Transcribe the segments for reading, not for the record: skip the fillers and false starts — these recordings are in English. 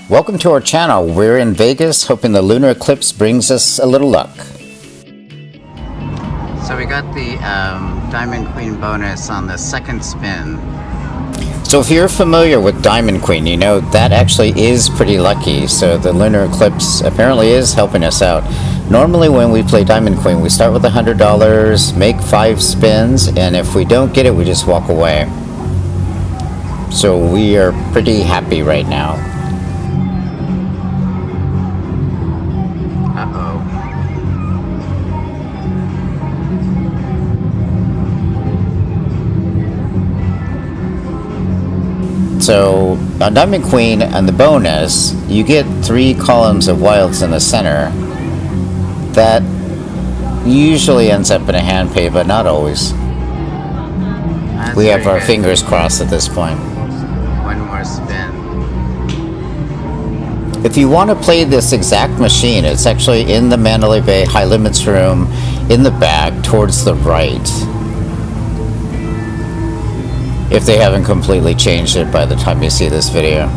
Welcome to our channel. We're in Vegas, hoping the lunar eclipse brings us a little luck. So we got the Diamond Queen bonus on the second spin. So if you're familiar with Diamond Queen, you know that actually is pretty lucky. So the lunar eclipse apparently is helping us out. Normally when we play Diamond Queen, we start with $100, make 5 spins, and if we don't get it, we just walk away. So we are pretty happy right now. So on Diamond Queen and the bonus, you get 3 columns of wilds in the center. That usually ends up in a hand pay, but not always. We have our fingers crossed at this point. One more spin. If you want to play this exact machine, it's actually in the Mandalay Bay High-Limits room in the back towards the right. If they haven't completely changed it by the time you see this video.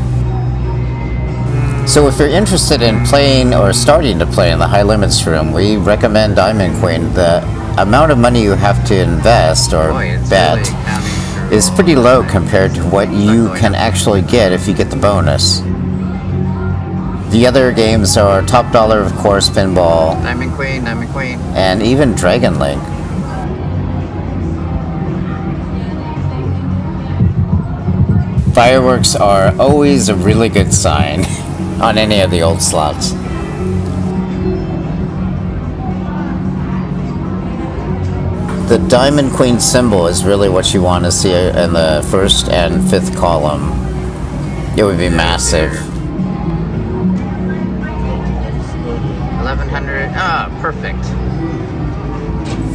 So if you're interested in playing or starting to play in the high limits room, we recommend Diamond Queen. The amount of money you have to invest or bet is pretty low compared to what you can actually get if you get the bonus. The other games are Top Dollar, of course, Pinball, Diamond Queen, and even Dragon Link. Fireworks are always a really good sign on any of the old slots. The Diamond Queen symbol is really what you want to see in the first and 5th column. It would be massive. 1100. Ah, perfect.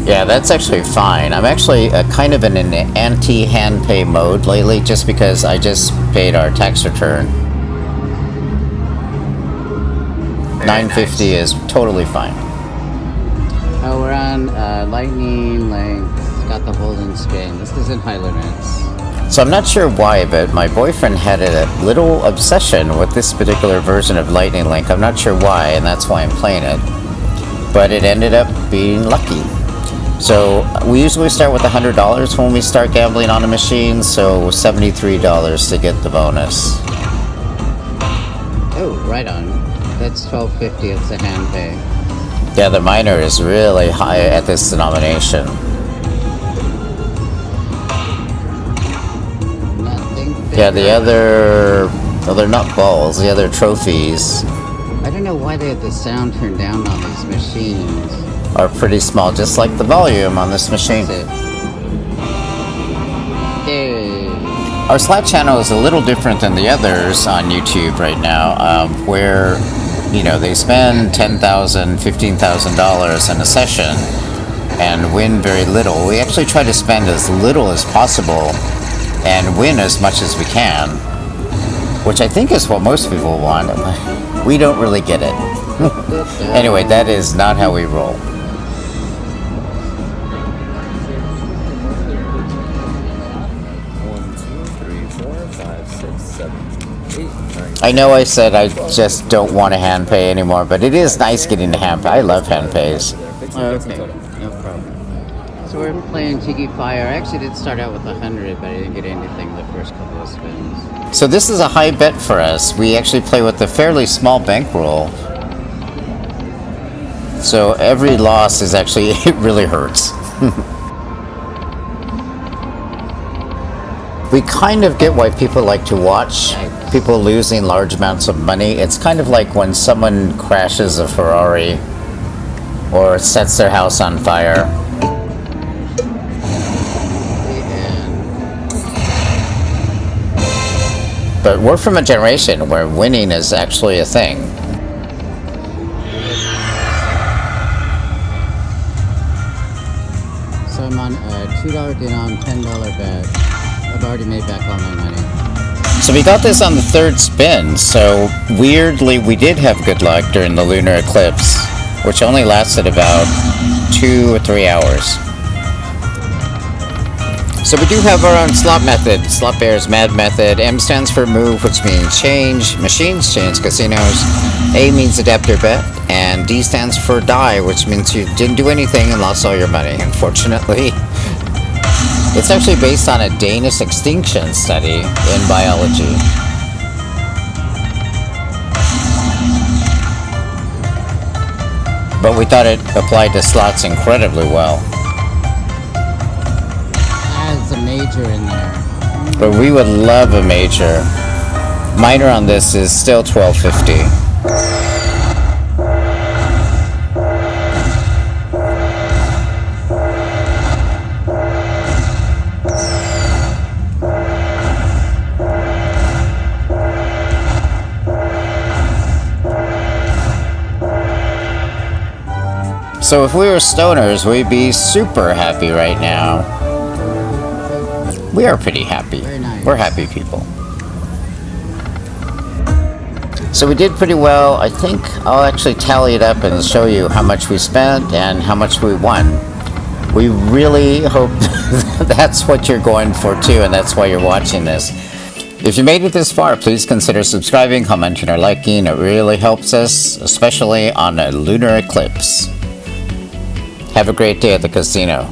Yeah, that's actually fine. I'm actually kind of in an anti-hand pay mode lately just because I just paid our tax return. $9.50 is totally fine. Oh, we're on Lightning Link. It's got the Holden spin. This is in high limits. So I'm not sure why, but my boyfriend had a little obsession with this particular version of Lightning Link. I'm not sure why, and that's why I'm playing it. But it ended up being lucky. So we usually start with $100 when we start gambling on a machine, so $73 to get the bonus. Oh, right on. That's $12.50. It's a hand pay. Yeah, the minor is really high at this denomination. Yeah, the other... well, they're not balls, the other trophies. I don't know why they have the sound turned down on these machines. Are pretty small, just like the volume on this machine. Hey. Our slot channel is a little different than the others on YouTube right now, where, you know, they spend $10,000, $15,000 in a session and win very little. We actually try to spend as little as possible and win as much as we can, which I think is what most people want. We don't really get it. Anyway, that is not how we roll. I know I said I just don't want to hand pay anymore, but it is nice getting to hand pay. I love hand pays. Okay, no problem. So we're playing Tiki Fire. I actually did start out with 100, but I didn't get anything the first couple of spins. So this is a high bet for us. We actually play with a fairly small bankroll. So every loss is actually, it really hurts. We kind of get why people like to watch people losing large amounts of money. It's kind of like when someone crashes a Ferrari or sets their house on fire. But we're from a generation where winning is actually a thing. So I'm on a $2 denom, $10 bet. I've already made back all my money. So we got this on the 3rd spin, so weirdly we did have good luck during the lunar eclipse, which only lasted about 2 or 3 hours. So we do have our own slot method, SlotBears Mad Method. M stands for move, which means change, machines change, casinos. A means adapt your bet, and D stands for die, which means you didn't do anything and lost all your money, unfortunately. It's actually based on a Danish extinction study in biology. But we thought it applied to slots incredibly well. Has a major in there. But we would love a major. Minor on this is still $12.50. So if we were stoners, we'd be super happy right now. We are pretty happy. Very nice. We're happy people. So we did pretty well. I think I'll actually tally it up and show you how much we spent and how much we won. We really hope that's what you're going for too, and that's why you're watching this. If you made it this far, please consider subscribing, commenting, or liking. It really helps us, especially on a lunar eclipse. Have a great day at the casino.